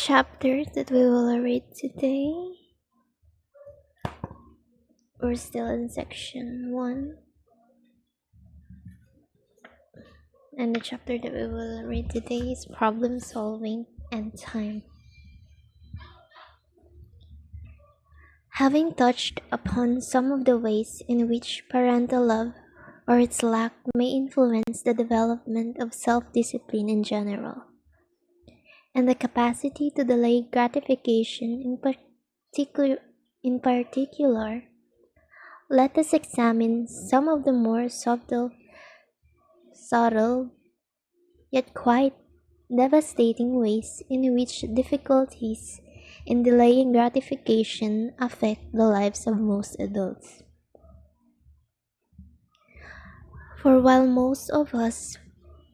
chapter that we will read today. We're still in section 1, and the chapter that we will read today is problem solving and time. Having touched upon some of the ways in which parental love or its lack may influence the development of self-discipline in general, and the capacity to delay gratification in particular, let us examine some of the more subtle, yet quite devastating ways in which difficulties in delaying gratification affect the lives of most adults. For while most of us,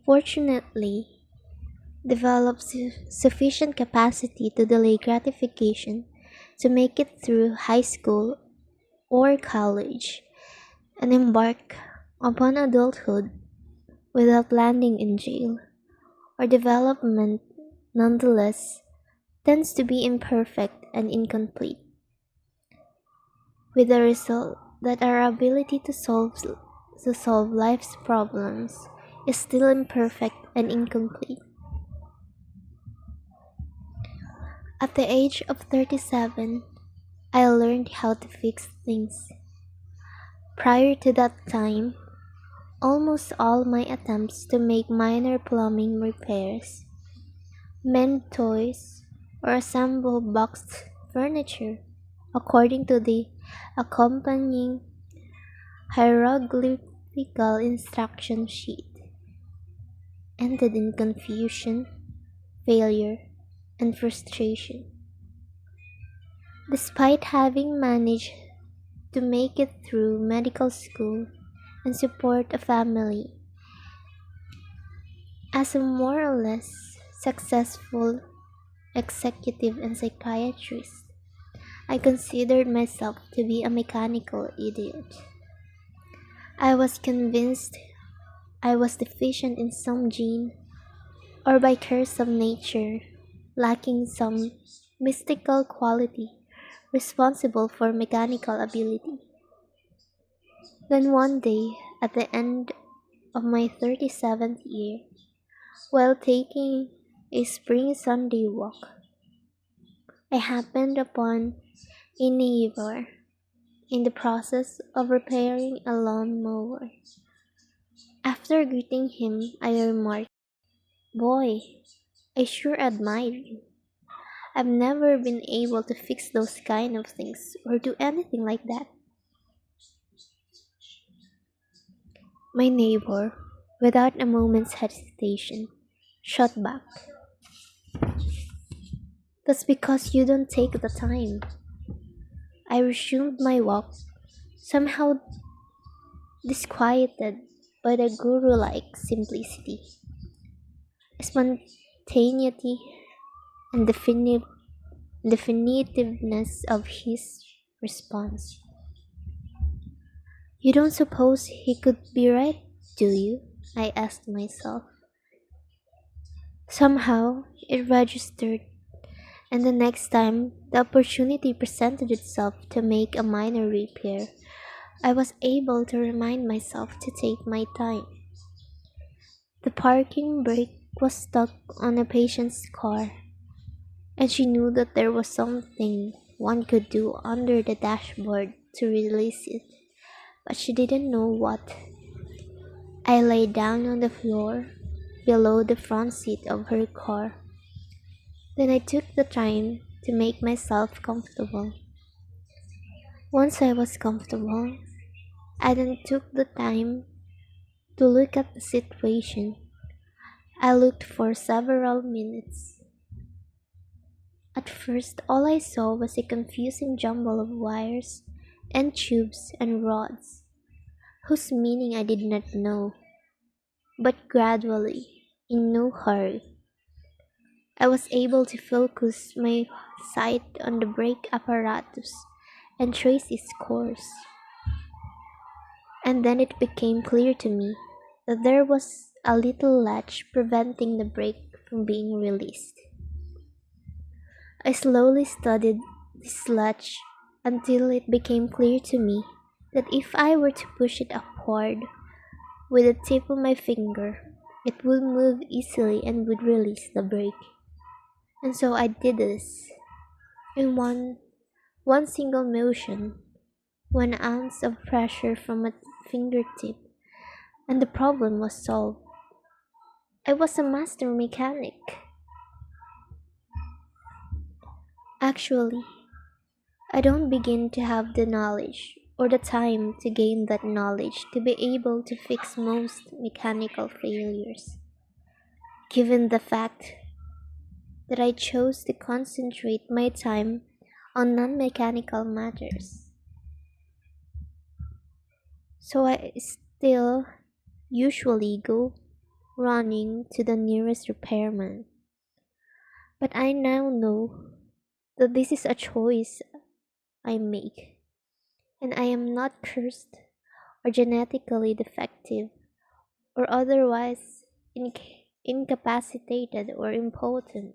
fortunately, develop sufficient capacity to delay gratification to make it through high school or college and embark upon adulthood without landing in jail, our development nonetheless tends to be imperfect and incomplete, with the result that our ability to solve life's problems is still imperfect and incomplete. At the age of 37, I learned how to fix things. Prior to that time, almost all my attempts to make minor plumbing repairs, mend toys, or assemble boxed furniture according to the accompanying hieroglyphical instruction sheet ended in confusion, failure, and frustration. Despite having managed to make it through medical school and support a family as a more or less successful executive and psychiatrist, I considered myself to be a mechanical idiot. I was convinced I was deficient in some gene, or by curse of nature, lacking some mystical quality responsible for mechanical ability. Then one day, at the end of my 37th year, while taking a spring Sunday walk, I happened upon a neighbor in the process of repairing a lawn mower. After greeting him, I remarked, "Boy, I sure admire you. I've never been able to fix those kind of things or do anything like that." My neighbor, without a moment's hesitation, shot back, "That's because you don't take the time." I resumed my walk, somehow disquieted by the guru-like simplicity, spontaneity, and definitiveness of his response. "You don't suppose he could be right, do you?" I asked myself. Somehow, it registered, and the next time the opportunity presented itself to make a minor repair, I was able to remind myself to take my time. The parking brake was stuck on a patient's car, and she knew that there was something one could do under the dashboard to release it, but she didn't know what. I lay down on the floor below the front seat of her car. Then I took the time to make myself comfortable. Once I was comfortable, I then took the time to look at the situation. I looked for several minutes. At first, all I saw was a confusing jumble of wires and tubes and rods, whose meaning I did not know. But gradually, in no hurry, I was able to focus my sight on the brake apparatus and trace its course. And then it became clear to me that there was a little latch preventing the brake from being released. I slowly studied this latch until it became clear to me that if I were to push it upward with the tip of my finger, it would move easily and would release the brake. And so I did this in one single motion, 1 ounce of pressure from a fingertip, and the problem was solved. I was a master mechanic. Actually, I don't begin to have the knowledge or the time to gain that knowledge to be able to fix most mechanical failures, given the fact that I chose to concentrate my time on non mechanical matters. So I still usually go running to the nearest repairman. But I now know that this is a choice I make, and I am not cursed or genetically defective or otherwise incapacitated or impotent.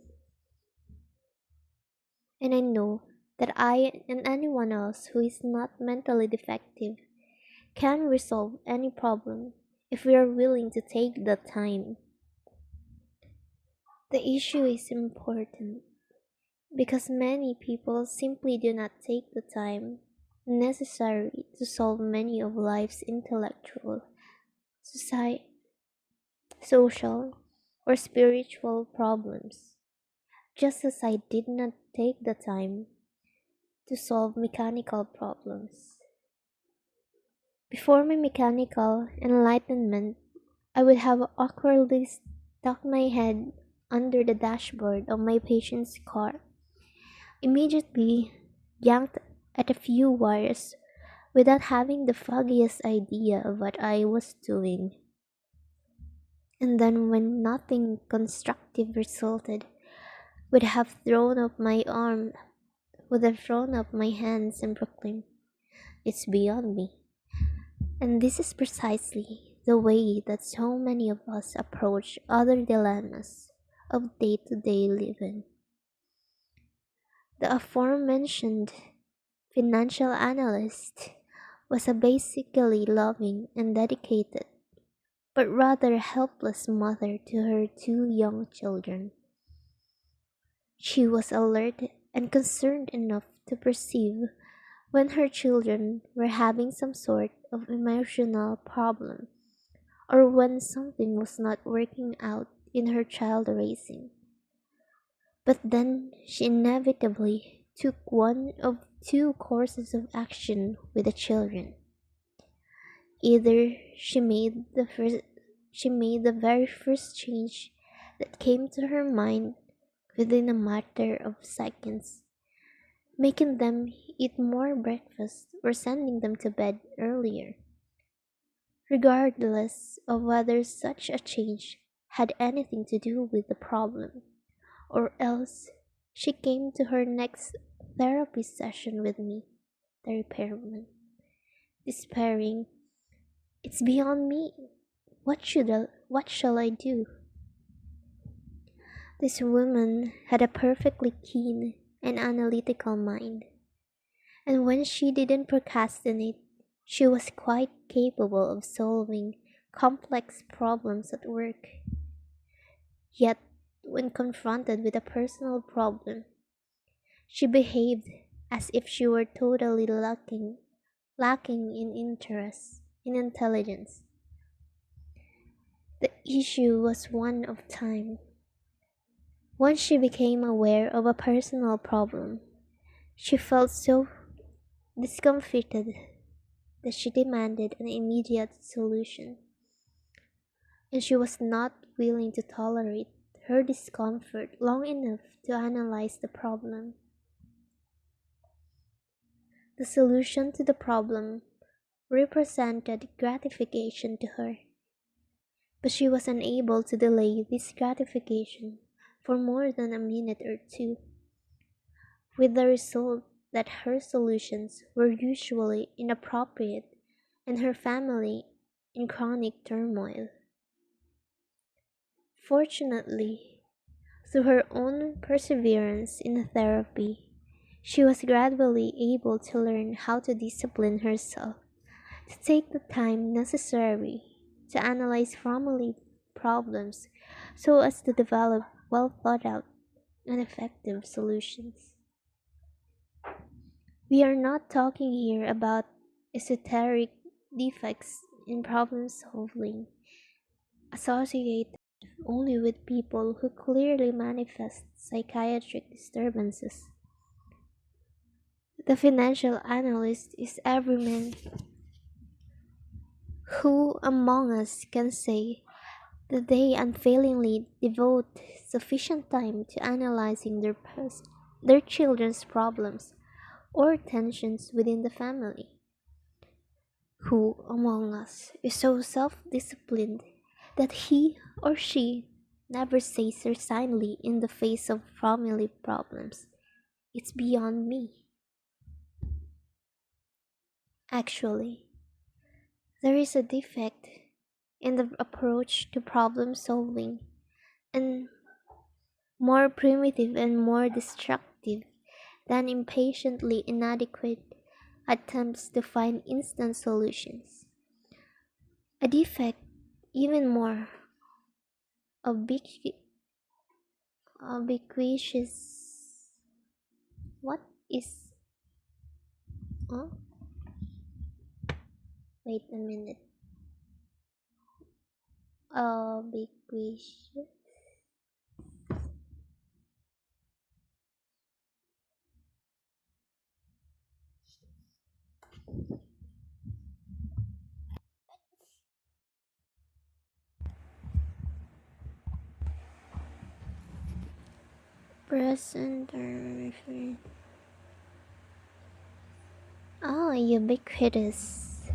And I know that I and anyone else who is not mentally defective can resolve any problem if we are willing to take the time. The issue is important because many people simply do not take the time necessary to solve many of life's intellectual, society, social, or spiritual problems, just as I did not take the time to solve mechanical problems. Before my mechanical enlightenment, I would have awkwardly stuck my head under the dashboard of my patient's car, immediately yanked at a few wires without having the foggiest idea of what I was doing. And then, when nothing constructive resulted, would have thrown up my arm, would have thrown up my hands and proclaimed, "It's beyond me." And this is precisely the way that so many of us approach other dilemmas of day to day living. The aforementioned financial analyst was a basically loving and dedicated, but rather helpless mother to her 2 young children. She was alert and concerned enough to perceive when her children were having some sort of emotional problem or when something was not working out in her child raising. But then she inevitably took one of two courses of action with the children. Either she made the very first change that came to her mind within a matter of seconds, making them eat more breakfast or sending them to bed earlier, regardless of whether such a change had anything to do with the problem, or else she came to her next therapy session with me, the repairman, despairing, "It's beyond me. What shall I do?" This woman had a perfectly keen and analytical mind, and when she didn't procrastinate, she was quite capable of solving complex problems at work. Yet, when confronted with a personal problem, she behaved as if she were totally lacking in interest, in intelligence. The issue was one of time. Once she became aware of a personal problem, she felt so discomfited that she demanded an immediate solution, and she was not willing to tolerate her discomfort long enough to analyze the problem. The solution to the problem represented gratification to her, but she was unable to delay this gratification for more than a minute or two, with the result that her solutions were usually inappropriate and her family in chronic turmoil. Fortunately, Through her own perseverance in therapy, she was gradually able to learn how to discipline herself, to take the time necessary to analyze family problems so as to develop well thought out and effective solutions. We are not talking here about esoteric defects in problem solving associated only with people who clearly manifest psychiatric disturbances. The financial analyst is every man who among us can say that they unfailingly devote sufficient time to analyzing their children's problems or tensions within the family? Who among us is so self disciplined that he or she never says resignedly in the face of family problems, "It's beyond me"? Actually, there is a defect in the approach to problem solving, and more primitive and more destructive than impatiently inadequate attempts to find instant solutions. A defect even more ubiqu- ubiquitous. What is. Oh, wait a minute. Ubiquitous. Present or referring. Oh, ubiquitous.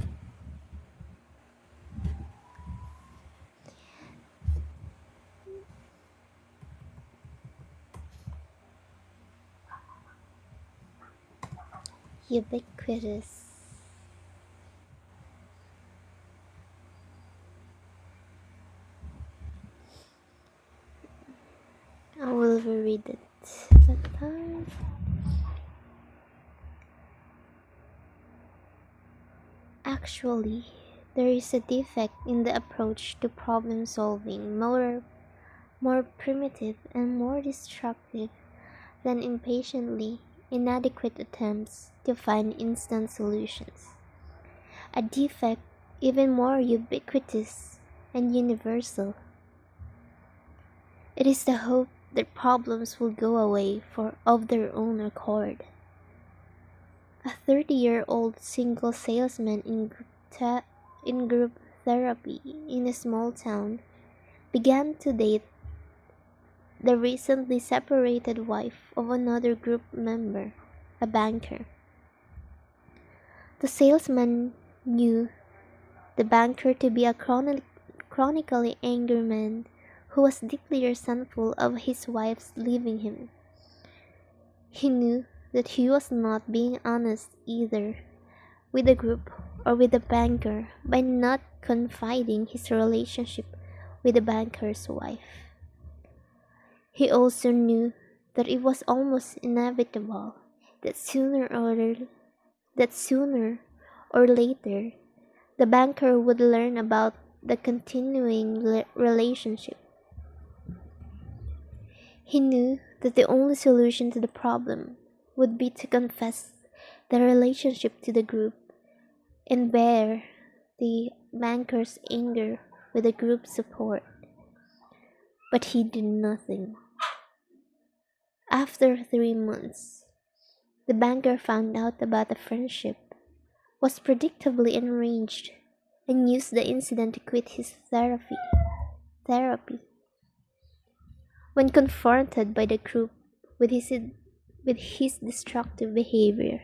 Ubiquitous. I will read it. But, actually, there is a defect in the approach to problem solving, more primitive and more destructive than impatiently inadequate attempts to find instant solutions. A defect even more ubiquitous and universal. It is the hope that problems will go away of their own accord. A 30-year-old single salesman in group therapy in a small town began to date the recently separated wife of another group member, a banker. The salesman knew the banker to be a chronically angry man who was deeply resentful of his wife's leaving him. He knew that he was not being honest either with the group or with the banker by not confiding his relationship with the banker's wife. He also knew that it was almost inevitable that sooner or later the banker would learn about the continuing relationship. He knew that the only solution to the problem would be to confess the relationship to the group and bear the banker's anger with the group's support. But he did nothing. After 3 months, the banker found out about the friendship, was predictably enraged, and used the incident to quit his therapy. When confronted by the group with his destructive behavior,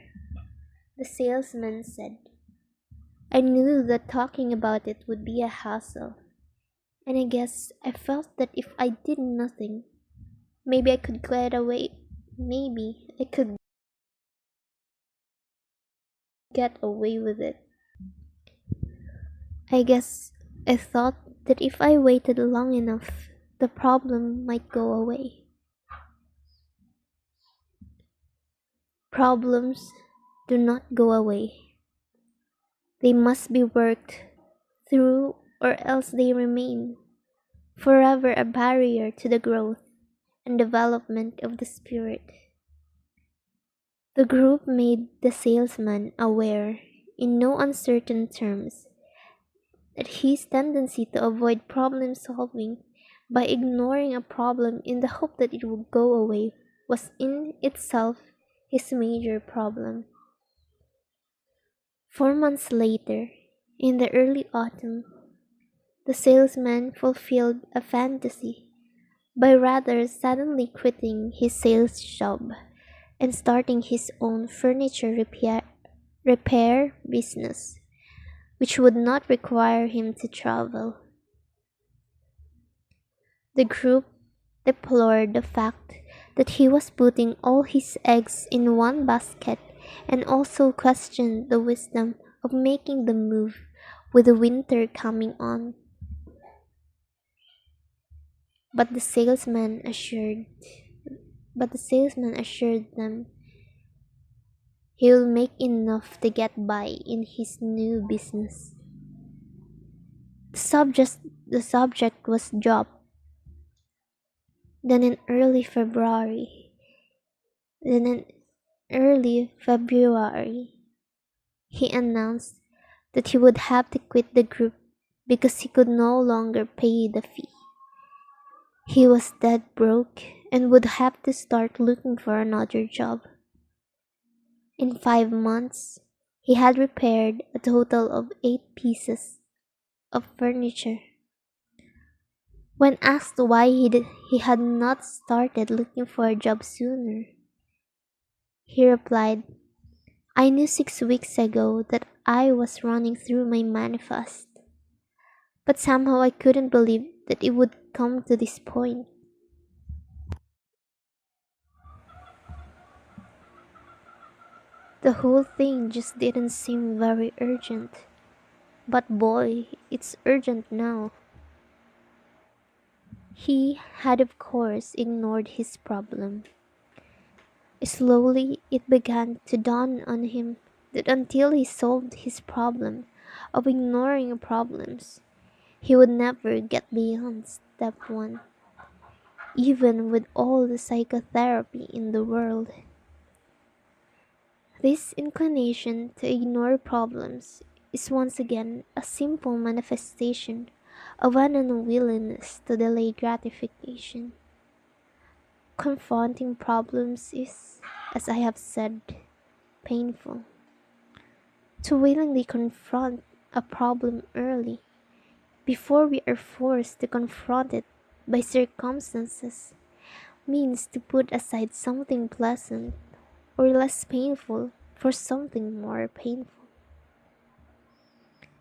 the salesman said, "I knew that talking about it would be a hassle, and I guess I felt that if I did nothing, maybe I could get away with it. I guess I thought that if I waited long enough, the problem might go away." Problems do not go away. They must be worked through or else they remain forever a barrier to the growth and development of the spirit. The group made the salesman aware, in no uncertain terms, that his tendency to avoid problem solving by ignoring a problem in the hope that it would go away was in itself his major problem. 4 months later, in the early autumn, the salesman fulfilled a fantasy by rather suddenly quitting his sales job and starting his own furniture repair business, which would not require him to travel. The group deplored the fact that he was putting all his eggs in one basket and also questioned the wisdom of making the move with the winter coming on. But the salesman assured but the salesman assured them he will make enough to get by in his new business. The subject, the subject was dropped. Then in early February, then in early February, he announced that he would have to quit the group because he could no longer pay the fee. He was dead broke and would have to start looking for another job. In 5 months, he had repaired a total of 8 pieces of furniture. When asked why he had not started looking for a job sooner, he replied, I knew 6 weeks ago that I was running through my manifest, but somehow I couldn't believe that it would come to this point. The whole thing just didn't seem very urgent. But boy, it's urgent now. He had, of course, ignored his problem. Slowly, it began to dawn on him that until he solved his problem of ignoring problems, he would never get beyond step one, even with all the psychotherapy in the world. This inclination to ignore problems is once again a simple manifestation of an unwillingness to delay gratification. Confronting problems is, as I have said, painful. To willingly confront a problem early, before we are forced to confront it by circumstances, means to put aside something pleasant or less painful for something more painful.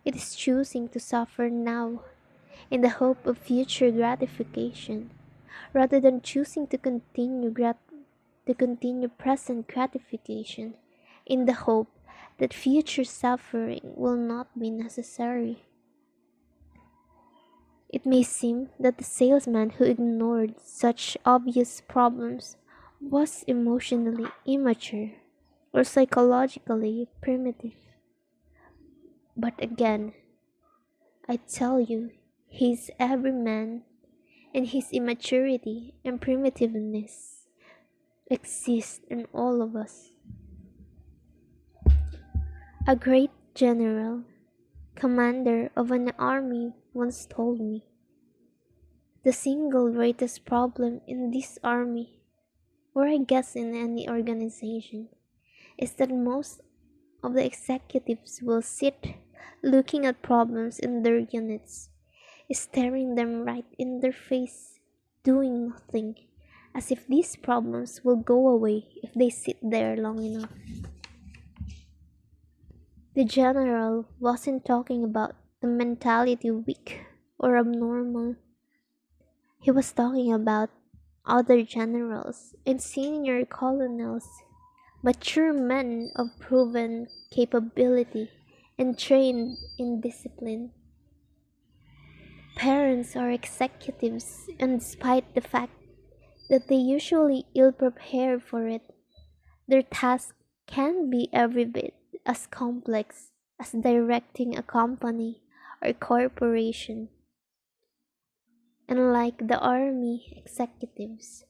It is choosing to suffer now in the hope of future gratification rather than choosing to continue present gratification in the hope that future suffering will not be necessary. It may seem that the salesman who ignored such obvious problems was emotionally immature or psychologically primitive. But again, I tell you, he's every man, and his immaturity and primitiveness exist in all of us. A great general, commander of an army, once told me, the single greatest problem in this army, or I guess in any organization, is that most of the executives will sit looking at problems in their units, staring them right in their face, doing nothing, as if these problems will go away if they sit there long enough. The general wasn't talking about the mentality weak or abnormal. He was talking about other generals and senior colonels, mature men of proven capability and trained in discipline. Parents or executives, and despite the fact that they usually ill prepared for it, their task can be every bit as complex as directing a company or corporation. And like the army executives,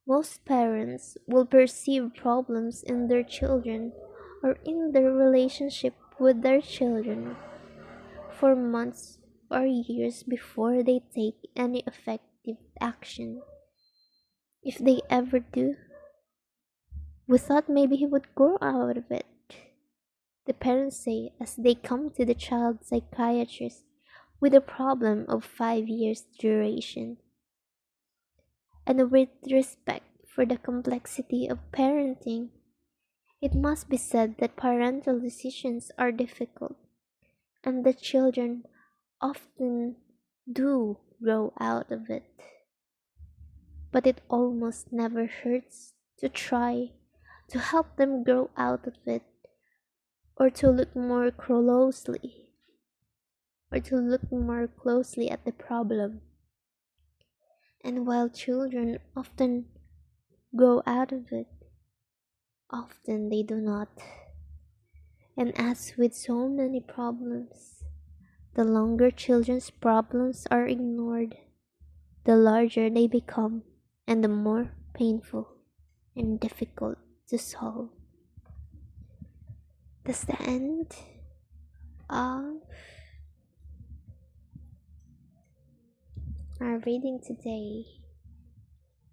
most parents will perceive problems in their children or in their relationship with their children for months or years before they take any effective action. If they ever do, we thought maybe he would grow out of it, the parents say as they come to the child psychiatrist with a problem of 5 years duration. And with respect for the complexity of parenting, it must be said that parental decisions are difficult and the children often do grow out of it. But it almost never hurts to try to help them grow out of it or to look more closely at the problem. And while children often grow out of it, often they do not. And as with so many problems, the longer children's problems are ignored, the larger they become and the more painful and difficult to solve. That's the end of our reading today.